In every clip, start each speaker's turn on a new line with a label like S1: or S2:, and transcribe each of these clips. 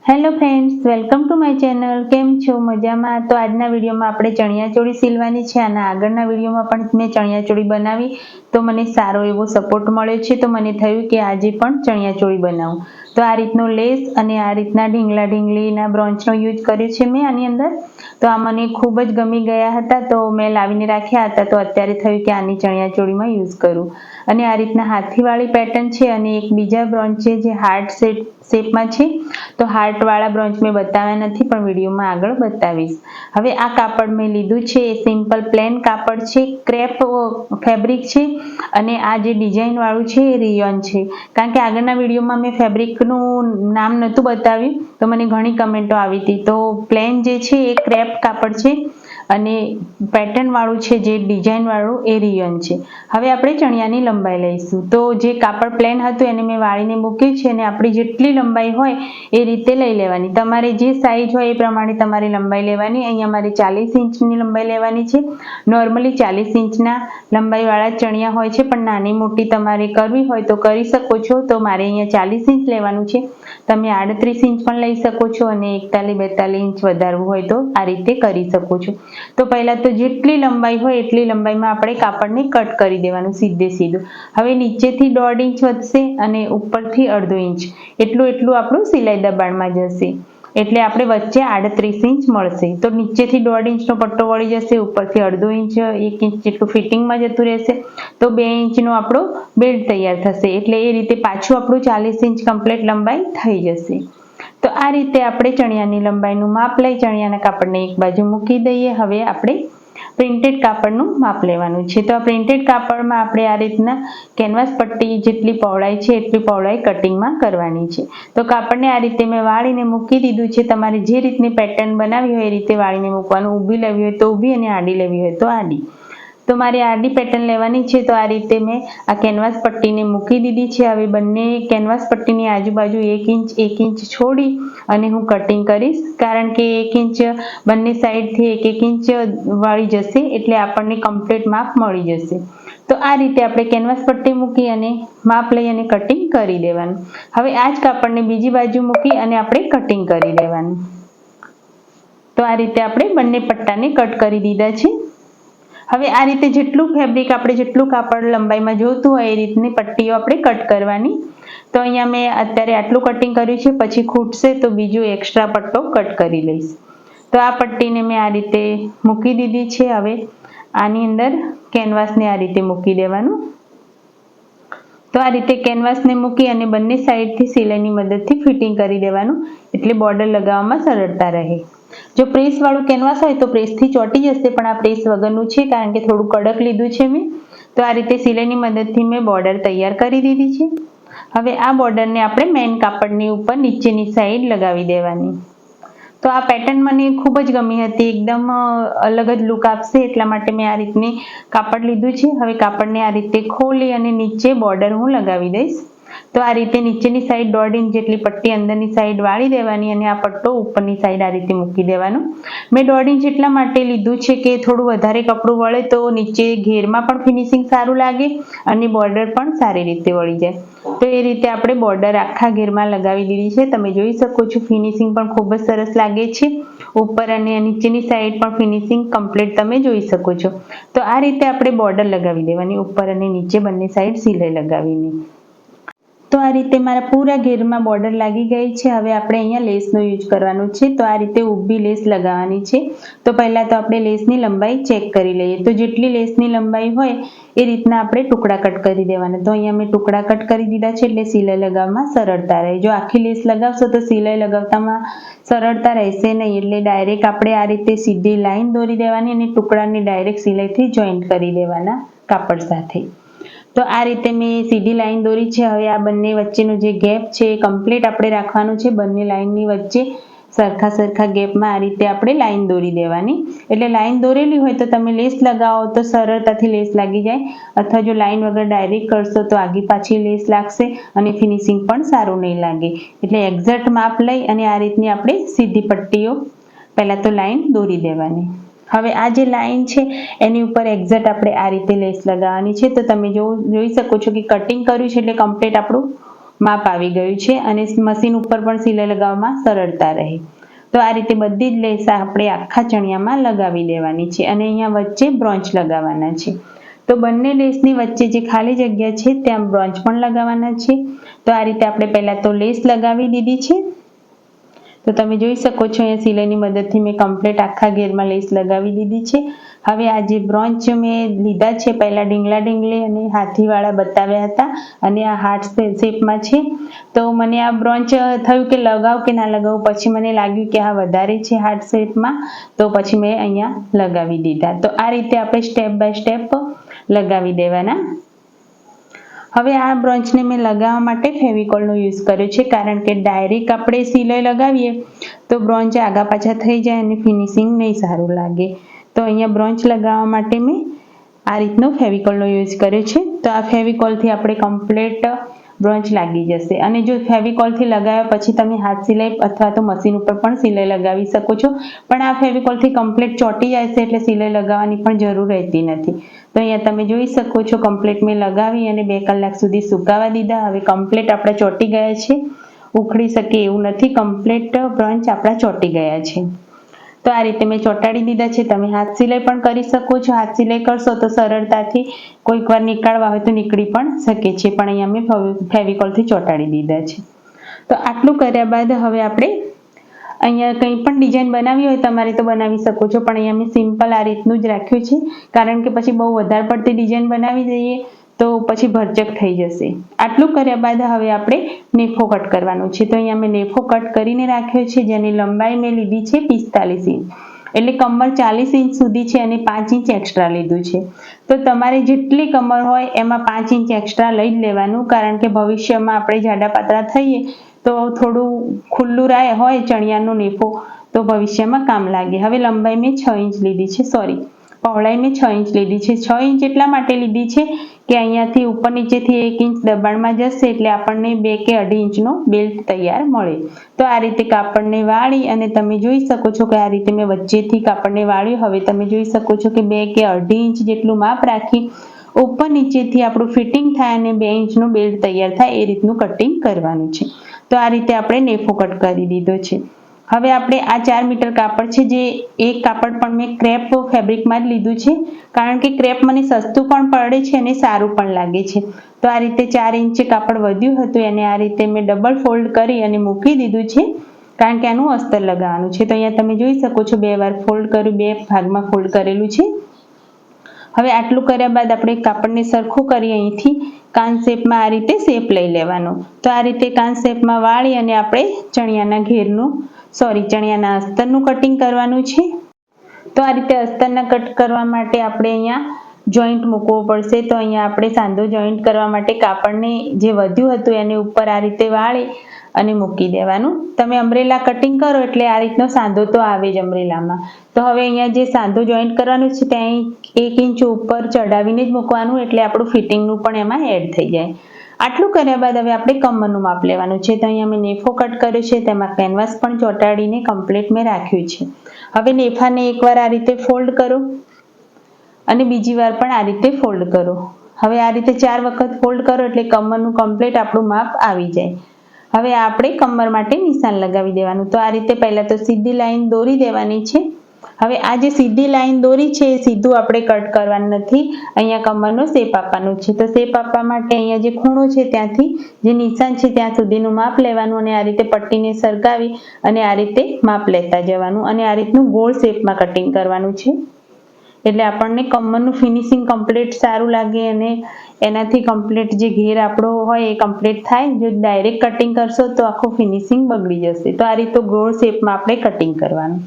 S1: Hello friends, welcome to my channel. કેમ છો? મજામાં? તો આજના વિડીયોમાં આપણે ચણિયાચોળી સીલવાની છે અને આગળના વિડીયોમાં પણ મેં ચણિયાચોળી બનાવી તો મને સારો એવો સપોર્ટ મળ્યો છે. તો મને થયું કે આજે પણ ચણિયાચોળી બનાવું. તો આ રીતનો લેસ અને આ રીતના ઢીંગલીના બ્રોન્ચનો યુઝ કર્યો છે મેં આની અંદર. તો આ મને ખૂબ જ ગમી ગયા હતા તો મેં લાવીને રાખ્યા હતા. તો અત્યારે થયું કે આની ચણિયાચોળીમાં યુઝ કરું. અને આ રીતના હાથીવાળી પેટર્ન છે અને એક બીજા બ્રોન્ચ છે જે હાર્ટ શેપમાં છે. તો હાર્ટવાળા બ્રોન્ચ મેં બતાવ્યા નથી પણ વિડીયોમાં આગળ બતાવીશ. હવે આ કાપડ મેં લીધું છે એ સિમ્પલ પ્લેન કાપડ છે, ક્રેપ ફેબ્રિક છે અને આ જે ડિઝાઇનવાળું છે એ રિયોન છે. કારણ કે આગળના વિડીયોમાં મેં ફેબ્રિકનું નામ નહોતું બતાવ્યું તો મને ઘણી કમેન્ટો આવી હતી. તો પ્લેન જે છે એ ક્રેપ કાપડ છે અને પેટર્નવાળું છે જે ડિઝાઇનવાળું એ રિયોન છે. હવે આપણે ચણિયાની લંબાઈ લઈશું. તો જે કાપડ પ્લેન હતું એને મેં વાળીને મૂક્યું છે અને આપણી જેટલી લંબાઈ હોય એ રીતે લઈ લેવાની. તમારે જે સાઈઝ હોય એ પ્રમાણે તમારે લંબાઈ લેવાની. અહીંયા મારે 40 ઇંચની લંબાઈ લેવાની છે. નોર્મલી 40 ઇંચના લંબાઈવાળા ચણિયા હોય છે પણ નાની મોટી તમારે કરવી હોય તો કરી શકો છો. તો મારે અહીંયા 40 ઇંચ લેવાનું છે. તમે 38 ઇંચ પણ લઈ શકો છો અને 41-42 ઇંચ વધારવું હોય તો આ રીતે કરી શકો છો. તો પહેલાં તો જેટલી લંબાઈ હોય એટલી લંબાઈમાં આપણે કાપડને કટ કરી દેવાનું સીધે સીધું. હવે નીચેથી 1.5 ઇંચ વધશે અને ઉપરથી 1/2 ઇંચ એટલું આપણું સિલાઈ દબાણમાં જશે. એટલે આપણે વચ્ચે 38 ઇંચ મળશે. તો નીચેથી 1.5 ઇંચનો પટ્ટો વળી જશે, ઉપરથી 1/2 ઇંચ 1 ઇંચ જેટલું ફિટિંગમાં જતું રહેશે. તો 2 ઇંચનો આપણો બેલ્ટ તૈયાર થશે. એટલે એ રીતે પાછું આપણું 40 ઇંચ કમ્પ્લીટ લંબાઈ થઈ જશે. તો આ રીતે આપણે ચણિયાની લંબાઈનું માપ લઈ ચણિયાના કાપડને એક બાજુ મૂકી દઈએ. હવે આપણે પ્રિન્ટેડ કાપડનું માપ લેવાનું છે. તો આ પ્રિન્ટેડ કાપડમાં આપણે આ રીતના કેનવાસ પટ્ટી જેટલી પહોળાઈ છે એટલી પહોળાઈ કટિંગમાં કરવાની છે. તો કાપડને આ રીતે મેં વાળીને મૂકી દીધું છે. તમારે જે રીતની પેટર્ન બનાવી હોય એ રીતે વાળીને મૂકવાનું. ઊભી લેવી હોય તો ઊભી અને આડી લેવી હોય તો આડી. તો મારે આડી પેટર્ન લેવાની છે તો આ રીતે મેં આ કેનવાસ પટ્ટીને મૂકી દીધી છે. હવે બંને કેનવાસ પટ્ટીની આજુબાજુ 1 ઇંચ છોડી અને હું કટિંગ કરીશ. કારણ કે 1 ઇંચ બંને સાઈડથી 1 ઇંચ વાળી જશે એટલે આપણને કમ્પ્લીટ માપ મળી જશે. તો આ રીતે આપણે કેનવાસ પટ્ટી મૂકી અને માપ લઈ અને કટિંગ કરી દેવાનું. હવે આ જ કાપડને બીજી બાજુ મૂકી અને આપણે કટિંગ કરી દેવાનું. તો આ રીતે આપણે બંને પટ્ટાને કટ કરી દીધા છે. હવે આ રીતે જેટલું ફેબ્રિક આપણે જેટલું કાપડ લંબાઈમાં જોઈતું હોય એ રીતની પટ્ટીઓ આપણે કટ કરવાની. તો અહીંયા મેં અત્યારે આટલું કટિંગ કર્યું છે. પછી ખૂટશે તો બીજો એક્સ્ટ્રા પટ્ટો કટ કરી લઈશ. તો આ પટ્ટીને મેં આ રીતે મૂકી દીધી છે. હવે આની અંદર કેનવાસને આ રીતે મૂકી દેવાનું. તો આ રીતે કેનવાસને મૂકી અને બંને સાઈડથી સિલાઈની મદદથી ફિટિંગ કરી દેવાનું એટલે બોર્ડર લગાવવામાં સરળતા રહે. જો પ્રેસવાળું કેનવાસ હોય તો પ્રેસથી ચોંટી જશે પણ આ પ્રેસ વગરનું છે કારણ કે થોડું કડક લીધું છે મેં. તો આ રીતે સિલાઈની મદદથી મેં બોર્ડર તૈયાર કરી દીધી છે. હવે આ બોર્ડરને આપણે મેઇન કાપડની ઉપર નીચેની સાઈડ લગાવી દેવાની. તો આ પેટર્ન મને ખૂબ જ ગમી હતી. એકદમ અલગ જ લુક આપશે એટલા માટે મેં આ રીતની કાપડ લીધું છે. હવે કાપડને આ રીતે ખોલી અને નીચે બોર્ડર હું લગાવી દઈશ. તો આ રીતે નીચેની સાઈડ 1.5 ઇંચ જેટલી પટ્ટી અંદરની સાઈડ વાળી દેવાની અને આ પટ્ટો ઉપરની સાઈડ આ રીતે મૂકી દેવાનો. મેં 1.5 ઇંચ એટલા માટે લીધું છે કે થોડું વધારે કપડું વળે તો નીચે ઘેરમાં પણ ફિનિશિંગ સારું લાગે અને બોર્ડર પણ સારી રીતે વળી જાય. તો એ રીતે આપણે બોર્ડર આખા ઘેરમાં લગાવી દીધી છે. તમે જોઈ શકો છો ફિનિશિંગ પણ ખૂબ જ સરસ લાગે છે. ઉપર અને નીચેની સાઈડ પણ ફિનિશિંગ કમ્પ્લીટ તમે જોઈ શકો છો. તો આ રીતે આપણે બોર્ડર લગાવી દેવાની ઉપર અને નીચે બંને સાઈડ સિલાઈ લગાવીને. તો આ રીતે મારા પૂરા ઘેરમાં બોર્ડર લાગી ગઈ છે. હવે આપણે અહીંયા લેસનો યુઝ કરવાનો છે. તો આ રીતે ઊભી લેસ લગાવવાની છે. તો પહેલાં તો આપણે લેસની લંબાઈ ચેક કરી લઈએ. તો જેટલી લેસની લંબાઈ હોય એ રીતના આપણે ટુકડા કટ કરી દેવાના. તો અહીંયા મેં ટુકડા કટ કરી દીધા છે એટલે સિલાઈ લગાવવામાં સરળતા રહે. જો આખી લેસ લગાવશો તો સિલાઈ લગાવવામાં સરળતા રહેશે નહીં. એટલે ડાયરેક્ટ આપણે આ રીતે સીધી લાઈન દોરી દેવાની અને ટુકડાને ડાયરેક્ટ સિલાઈથી જોઈન્ટ કરી દેવાના કાપડ સાથે. તો આ રીતે મેં સીધી લાઈન દોરી છે. હવે આ બંને વચ્ચેનો જે ગેપ છે એ કમ્પ્લીટ આપણે રાખવાનું છે. બંને લાઈનની વચ્ચે સરખા ગેપમાં આ રીતે આપણે લાઈન દોરી દેવાની. એટલે લાઈન દોરેલી હોય તો તમે લેસ લગાવો તો સરળતાથી લેસ લાગી જાય. અથવા જો લાઈન વગર ડાયરેક્ટ કરશો તો આગી પાછી લેસ લાગશે અને ફિનિશિંગ પણ સારું નહીં લાગે. એટલે એક્ઝેક્ટ માપ લઈ અને આ રીતની આપણે સીધી પટ્ટીઓ પહેલાં તો લાઈન દોરી દેવાની. હવે આ જે લાઈન છે એની ઉપર એક્ઝેક્ટ આપણે આ રીતે લેસ લગાવવાની છે. તો તમે જોઈ શકો છો કે કટિંગ કર્યું છે એટલે કમ્પ્લીટ આપણું માપ આવી ગયું છે અને મશીન ઉપર પણ સિલાઈ લગાવવામાં સરળતા રહે. તો આ રીતે બધી જ લેસ આપણે આખા ચણિયામાં લગાવી દેવાની છે અને અહીંયા વચ્ચે બ્રોંચ લગાવવાના છે. તો બંને લેસની વચ્ચે જે ખાલી જગ્યા છે ત્યાં બ્રોંચ પણ લગાવવાના છે. તો આ રીતે આપણે પહેલાં તો લેસ લગાવી દીધી છે. તો તમે જોઈ શકો છો અહીંયા સિલાઈની મદદથી મેં કમ્પ્લીટ આખા ઘેરમાં લેસ લગાવી દીધી છે. હવે આ જે બ્રોંચ મેં લીધા છે પહેલાં ડીંગલા ડીંગલી અને હાથીવાળા બતાવ્યા હતા અને આ હાર્ટ શેપમાં છે. તો મને આ બ્રોંચ થયું કે લગાવ કે ના લગાવું, પછી મને લાગ્યું કે આ વધારે છે હાર્ટ શેપમાં, તો પછી મેં અહીંયા લગાવી દીધા. તો આ રીતે આપણે સ્ટેપ બાય સ્ટેપ લગાવી દેવાના. હવે આ બ્રોંચને મેં લગાવવા માટે ફેવિકોલનો યુઝ કર્યો છે, કારણ કે ડાયરેક્ટ આપણે સિલાઈ લગાવીએ તો બ્રોંચ આગા પાછા થઈ જાય અને ફિનિશિંગ નહીં સારું લાગે. તો અહીંયા બ્રોંચ લગાવવા માટે મેં આ રીતનો ફેવિકોલનો યુઝ કર્યો છે. તો આ ફેવિકોલથી આપણે કમ્પ્લીટ બ્રોંચ લાગી જશે. અને જો ફેવિકોલથી લગાવ્યા પછી તમે હાથ સિલાઈ અથવા તો મશીન ઉપર પણ સિલાઈ લગાવી શકો છો, પણ આ ફેવિકોલથી કમ્પ્લીટ ચોંટી જાય છે એટલે સિલાઈ લગાવવાની પણ જરૂર રહેતી નથી. તો અહીંયા તમે જોઈ શકો છો કમ્પ્લીટ મેં લગાવી અને 2 કલાક સુધી સુકાવા દીધા. હવે કમ્પ્લીટ આપણા ચોંટી ગયા છે, ઉખડી શકે એવું નથી, કમ્પ્લીટ બ્રોંચ આપણા ચોંટી ગયા છે. તો આ રીતે મેં ચોંટાડી દીધા છે. તમે હાથ સિલાઈ પણ કરી શકો છો. હાથ સિલાઈ કરશો તો સરળતાથી કોઈક વાર નીકાળવા હોય તો નીકળી પણ શકે છે, પણ અહીંયા મેં ફેવિકોલથી ચોંટાડી દીધા છે. તો આટલું કર્યા બાદ હવે આપણે અહીંયા કંઈ પણ ડિઝાઇન બનાવી હોય તમારે તો બનાવી શકો છો, પણ અહીંયા મેં સિમ્પલ આ રીતનું જ રાખ્યું છે, કારણ કે પછી બહુ વધારે પડતી ડિઝાઇન બનાવી દઈએ તો પછી ભરચક થઈ જશે. આટલું કર્યા બાદ હવે આપણે નેફો કટ કરવાનું છે. તો અહીંયા મેં નેફો કટ કરીને રાખ્યો છે, જેની લંબાઈ મેં લીધી છે 45 ઇંચ, એટલે કમર 40 ઇંચ સુધી છે અને 5 ઇંચ એક્સ્ટ્રા લીધું છે. તો તમારે જેટલી કમર હોય એમાં 5 ઇંચ એક્સ્ટ્રા લઈ જ લેવાનું, કારણ કે ભવિષ્યમાં આપણે જાડા પાતળા થઈએ તો થોડું ખુલ્લું હોય ચણિયાનો નેફો તો ભવિષ્યમાં કામ લાગે. હવે લંબાઈ મેં 6 ઇંચ લીધી છે, પહોળાઈ મેં 6 ઇંચ લીધી છે. 6 ઇંચ એટલા માટે લીધી છે કે અહીંયાથી ઉપર નીચેથી 1 ઇંચ દબાણમાં જશે એટલે આપણને 2 કે 2.5 ઇંચનો બેલ્ટ તૈયાર મળે. તો આ રીતે કાપડને વાળી અને તમે જોઈ શકો છો કે આ રીતે મેં વચ્ચેથી કાપડને વાળ્યું. હવે તમે જોઈ શકો છો કે 2 કે 2.5 ઇંચ જેટલું માપ રાખી ઉપર નીચેથી આપણું ફિટિંગ થાય અને 2 ઇંચનો બેલ્ટ તૈયાર થાય એ રીતનું કટિંગ કરવાનું છે. તો આ રીતે આપણે નેફો કટ કરી દીધો છે. હવે આપણે આ 4 મીટર કાપડ છે, જે એક કાપડ પણ મેં ક્રેપ ફેબ્રિકમાં જ લીધું છે, કારણ કે ક્રેપ મને સસ્તું પણ પડે છે અને સારું પણ લાગે છે. તો આ રીતે 4 ઇંચ કાપડ વધ્યું હતું એને આ રીતે મેં ડબલ ફોલ્ડ કરી અને મૂકી દીધું છે, કારણ કે આનું અસ્તર લગાવવાનું છે. તો અહીંયા તમે જોઈ શકો છો 2 વાર ફોલ્ડ કર્યું, 2 ભાગમાં ફોલ્ડ કરેલું છે. હવે આટલું કર્યા બાદ આપણે કાપડને સરખું કરી અહીંથી કાન શેપમાં આ રીતે શેપ લઈ લેવાનો. તો આ રીતે કાન શેપમાં વાળી અને આપણે ચણિયાના અસ્તરનું કટિંગ કરવાનું છે. તો આ રીતે અસ્તરના કટ કરવા માટે આપણે અહીંયા જોઈન્ટ મૂકવો પડશે. તો અહીંયા આપણે સાંધો જોઈન્ટ કરવા માટે કાપડને જે વધ્યું હતું એને ઉપર આ રીતે વાળી અને મૂકી દેવાનું. તમે અમ્બ્રેલા કટિંગ કરો એટલે આ રીતનો સાંધો તો આવે જ અમ્બ્રેલામાં. તો હવે અહીંયા જે સાંધો જોઈન્ટ કરવાનું છે ત્યાં 1 ઇંચ ઉપર ચડાવીને જ મૂકવાનું, એટલે આપણું ફિટિંગનું પણ એમાં એડ થઈ જાય. આટલું કર્યા બાદ હવે આપણે કમરનું માપ લેવાનું છે. તો અહીંયા મેં નેફો કટ કર્યો છે, તેમાં કેનવાસ પણ ચોંટાડીને કમ્પ્લીટ મેં રાખ્યું છે. હવે નેફાને એકવાર આ રીતે ફોલ્ડ કરો અને બીજી વાર પણ આ રીતે ફોલ્ડ કરો. હવે આ રીતે 4 વખત ફોલ્ડ કરો એટલે કમરનું કમ્પ્લીટ આપણું માપ આવી જાય. હવે આપણે કમર માટે નિશાન લગાવી દેવાનું. તો આ રીતે પહેલાં તો સીધી લાઈન દોરી દેવાની છે. હવે આ જે સીધી લાઈન દોરી છે એ સીધું આપણે કટ કરવાનું નથી, અહીંયા કમરનો શેપ આપવાનો છે. તો શેપ આપવા માટે અહીંયા જે ખૂણો છે ત્યાંથી જે નિશાન છે ત્યાં સુધીનું માપ લેવાનું અને આ રીતે પટ્ટીને સરકાવી અને આ રીતે માપ લેતા જવાનું અને આ રીતનું ગોળ શેપમાં કટિંગ કરવાનું છે, એટલે આપણને કમરનું ફિનિશિંગ કમ્પ્લીટ સારું લાગે અને એનાથી કમ્પ્લીટ જે ઘેર આપણો હોય એ કમ્પ્લીટ થાય. જો ડાયરેક્ટ કટિંગ કરશો તો આખું ફિનિશિંગ બગડી જશે. તો આ રીતે ગોળ શેપમાં આપણે કટિંગ કરવાનું.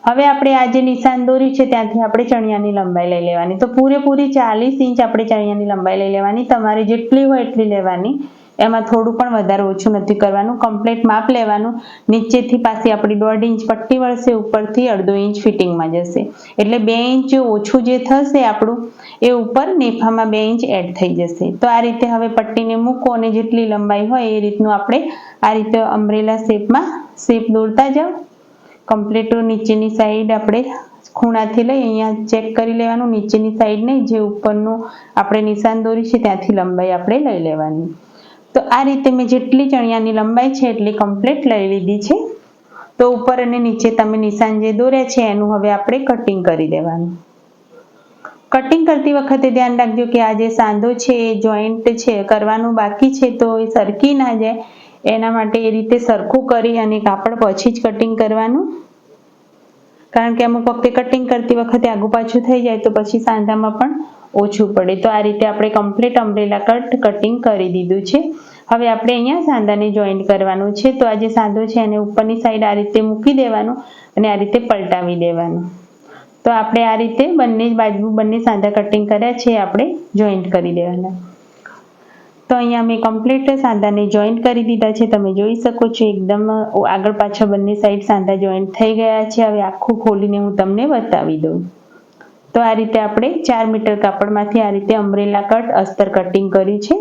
S1: હવે આપણે આ જે નિશાન દોર્યું છે ત્યાંથી આપણે ચણિયાની લંબાઈ લઈ લેવાની. તો પૂરેપૂરી 40 ઇંચ આપણે ચણિયાની લંબાઈ લઈ લેવાની. તમારે જેટલી હોય એટલી લેવાની, એમાં થોડું પણ વધારે ઓછું નથી કરવાનું. કમ્પ્લીટ માપ લેવાનું. નીચેથી પાછી આપણી 1.5 ઇંચ પટ્ટી વળશે, ઉપરથી 1.5 ઇંચ ફિટિંગમાં જશે, એટલે 2 ઇંચ ઓછું જે થશે આપણું એ ઉપર નેફામાં 2 ઇંચ એડ થઈ જશે. તો આ રીતે હવે પટ્ટીને મૂકો અને જેટલી લંબાઈ હોય એ રીતનું આપણે આ રીતે અમ્બ્રેલા શેપમાં શેપ દોરતા જાઓ. કમ્પ્લીટ નીચેની સાઈડ આપણે ખૂણાથી લઈ અહીંયા ચેક કરી લેવાનું, નીચેની સાઈડ નહીં, જે ઉપરનું આપણે નિશાન દોરી છે ત્યાંથી લંબાઈ આપણે લઈ લેવાની. તો આ રીતે મેં જેટલી ચણિયાની લંબાઈ છે એટલી કમ્પ્લીટ લઈ લીધી છે। તો ઉપર અને નીચે તમે નિશાન જે દોર્યા છે એનું હવે આપણે કટિંગ કરી દેવાનું। કટિંગ કરતી વખતે ધ્યાન રાખજો કે આ જે સાંધો છે એ જોઈન્ટ છે કરવાનું બાકી છે તો એ સરકી ના જાય, એના માટે એ રીતે સરખું કરી અને કાપડ પછી જ કટિંગ કરવાનું। કારણ કે અમુક વખતે કટિંગ કરતી વખતે આગુ પાછું થઈ જાય તો પછી સાંધામાં પણ ઓછું પડે। તો આ રીતે આપણે કમ્પ્લીટ અમ્બ્રેલા કટ કટિંગ કરી દીધું છે। હવે આપણે અહીંયા સાંધાને જોઈન્ટ કરવાનું છે। તો આ જે સાંધો છે એને ઉપરની સાઈડ આ રીતે મૂકી દેવાનું અને આ રીતે પલટાવી દેવાનું। તો આપણે આ રીતે બંને બાજુ બંને સાંધા કટિંગ કર્યા છે આપણે જોઈન્ટ કરી દેવાના। તો અહીંયા મેં કમ્પ્લીટ સાંધાને જોઈન્ટ કરી દીધા છે, તમે જોઈ શકો છો એકદમ આગળ પાછળ બંને સાઈડ સાંધા જોઈન્ટ થઈ ગયા છે। હવે આખું ખોલીને હું તમને બતાવી દઉં। તો આ રીતે આપણે 4 મીટર કાપડમાંથી આ રીતે અમ્બ્રેલા કટ અસ્તર કટિંગ કર્યું છે।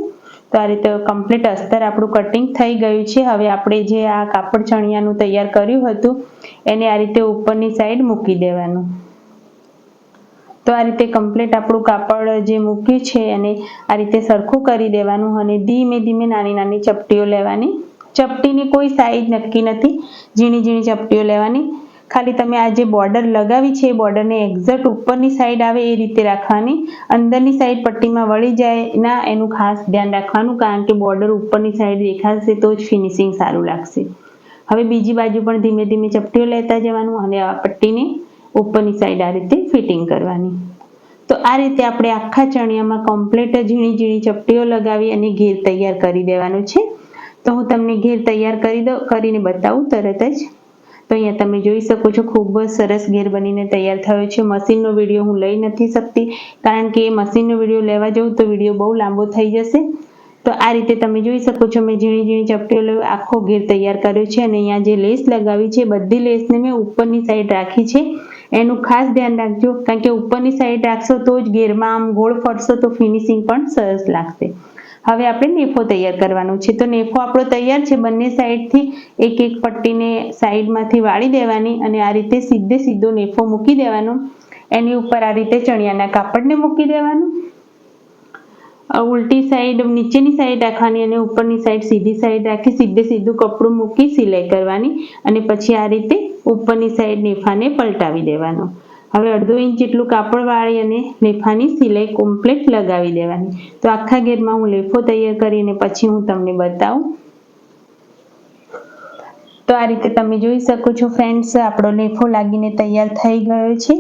S1: તો આ રીતે કમ્પ્લીટ અસ્તર આપણું કટિંગ થઈ ગયું છે। હવે આપણે જે આ કાપડ ચણિયાનું તૈયાર કર્યું હતું એને આ રીતે ઉપરની સાઈડ મૂકી દેવાનું। તો આ રીતે કમ્પ્લીટ આપણું કાપડ જે મૂક્યું છે એને આ રીતે સરખું કરી દેવાનું અને ધીમે ધીમે નાની નાની ચપટીઓ લેવાની। ચપટીની કોઈ સાઈઝ નક્કી નથી, ઝીણી ઝીણી ચપટીઓ લેવાની। ખાલી તમે આ જે બોર્ડર લગાવી છે એ બોર્ડરને એક્ઝેક્ટ ઉપરની સાઈડ આવે એ રીતે રાખવાની। અંદરની સાઈડ પટ્ટીમાં વળી જાય ના એનું ખાસ ધ્યાન રાખવાનું, કારણ કે બોર્ડર ઉપરની સાઈડ દેખાશે તો જ ફિનિશિંગ સારું લાગશે। હવે બીજી બાજુ પણ ધીમે ધીમે ચપટીઓ લેતા જવાનું અને આ પટ્ટીને ઉપરની સાઈડ આ રીતે ફિટિંગ કરવાની। તો આ રીતે આપણે આખા ચણિયામાં કમ્પ્લીટ ઝીણી ઝીણી ચપટીઓ લગાવી અને ઘેર તૈયાર કરી દેવાનું છે। તો હું તમને ઘેર તૈયાર કરીને બતાવું તરત જ। તો અહીંયા તમે જોઈ શકો છો ખૂબ જ સરસ ઘેર બનીને તૈયાર થયો છે। મશીનનો વિડીયો હું લઈ નથી શકતી કારણ કે મશીનનો વિડીયો લેવા જઉં તો વિડીયો બહુ લાંબો થઈ જશે। તો આ રીતે તમે જોઈ શકો છો મેં ઝીણી ઝીણી ચપટીઓ લઈ આખો ઘેર તૈયાર કર્યો છે અને અહીંયા જે લેસ લગાવી છે બધી લેસને મેં ઉપરની સાઈડ રાખી છે। એનું ખાસ ધ્યાન રાખજો, કારણ કે ઉપરની સાઈડ રાખશો તો જ ઘેરમાં આમ ગોળ ફરશો તો ફિનિશિંગ પણ સરસ લાગશે। હવે આપણે નેફો તૈયાર કરવાનું છે। તો નેફો આપણો તૈયાર છે, બંને સાઈડથી એક એક પટ્ટીને સાઈડમાંથી વાળી દેવાની અને આ રીતે સીધે સીધો નેફો મૂકી દેવાનો। એની ઉપર આ રીતે ચણિયાના કાપડને મૂકી દેવાનું। ઉલટી સાઈડ નીચેની સાઈડ રાખવાની અને ઉપરની સાઈડ સીધી સાઈડ રાખી સીધે સીધું કપડું મૂકી સિલાઈ કરવાની અને પછી આ રીતે ઉપરની સાઈડ નેફાને પલટાવી દેવાનો। હવે 1/2 ઇંચ જેટલું કાપડ વાળી અને નેફાની સિલાઈ કમ્પ્લીટ લગાવી દેવાની। તો આખા ઘેરમાં હું લેફો તૈયાર કરીને પછી હું તમને બતાવું। તો આ રીતે તમે જોઈ શકો છો ફ્રેન્ડ્સ, આપણો નેફો લાગીને તૈયાર થઈ ગયો છે।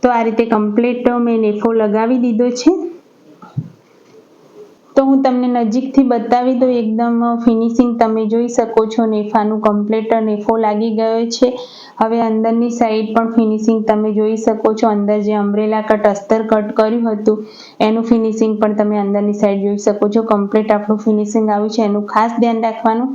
S1: તો આ રીતે કમ્પ્લીટ મેં નેફો લગાવી દીધો છે। તો હું તમને નજીકથી બતાવી દઉં, એકદમ ફિનિશિંગ તમે જોઈ શકો છો। નેફાનું કમ્પ્લીટ નેફો લાગી ગયો છે। હવે અંદરની સાઈડ પણ ફિનિશિંગ તમે જોઈ શકો છો। અંદર જે અમ્બ્રેલા કટ અસ્તર કટ કર્યું હતું એનું ફિનિશિંગ પણ તમે અંદરની સાઈડ જોઈ શકો છો। કમ્પ્લીટ આપણું ફિનિશિંગ આવ્યું છે, એનું ખાસ ધ્યાન રાખવાનું।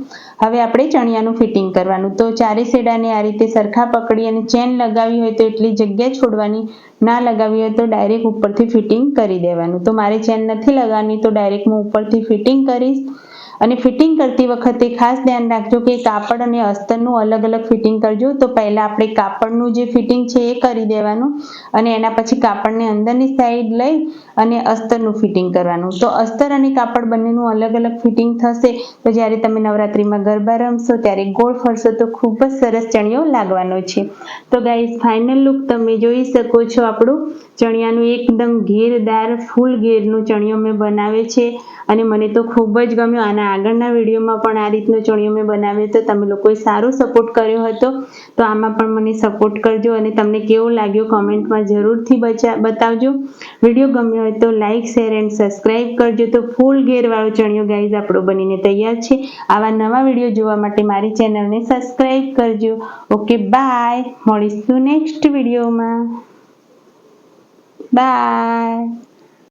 S1: હવે આપણે ચણિયાનું ફિટિંગ કરવાનું। તો ચારે છેડાને આ રીતે સરખા પકડી અને ચેન લગાવી હોય તો એટલી જગ્યા છોડવાની, ના લગાવી હોય તો ડાયરેક્ટ ઉપરથી ફિટિંગ કરી દેવાનું। તો મારે ચેન નથી લગાવવાની તો ડાયરેક્ટ હું ઉપરથી ફિટિંગ કરીશ। અને ફિટિંગ કરતી વખતે ખાસ ધ્યાન રાખજો કે કાપડ અને અસ્તરનું અલગ અલગ ફિટિંગ કરજો। તો પહેલા આપણે કાપડનું જે ફિટિંગ છે એ કરી દેવાનું અને એના પછી કાપડને અંદરની સાઈડ લઈ અને અસ્તરનું ફિટિંગ કરવાનું। તો અસ્તર અને કાપડ બંનેનું અલગ અલગ ફિટિંગ થશે તો જ્યારે તમે નવરાત્રિમાં ગરબા રમશો ત્યારે ગોળ ફરશો તો ખૂબ જ સરસ ચણિયો લાગવાનો છે। તો ગાઈઝ ફાઇનલ લુક તમે જોઈ શકો છો। આપણું ચણિયાનું એકદમ ઘેરદાર ફૂલ ઘેરનું ચણિયો મેં બનાવ્યો છે અને મને તો ખૂબ જ ગમ્યો। આના આગળના વિડીયોમાં પણ આ રીતનો ચણિયો મેં બનાવ્યો હતો, તમે લોકોએ સારો સપોર્ટ કર્યો હતો। તો આમાં પણ મને સપોર્ટ કરજો અને તમને કેવો લાગ્યો કોમેન્ટમાં જરૂરથી બતાવજો। વિડીયો ગમ્યો હોય તો લાઇક, શેર એન્ડ સબસ્ક્રાઈબ કરજો। તો ફૂલ ઘેરવાળો ચણિયો ગાઈઝ આપણો બનીને તૈયાર છે। આવા નવા વિડીયો જોવા માટે મારી ચેનલને સબસ્ક્રાઈબ કરજો। ઓકે બાય, મળીશું નેક્સ્ટ વિડીયોમાં। બાય।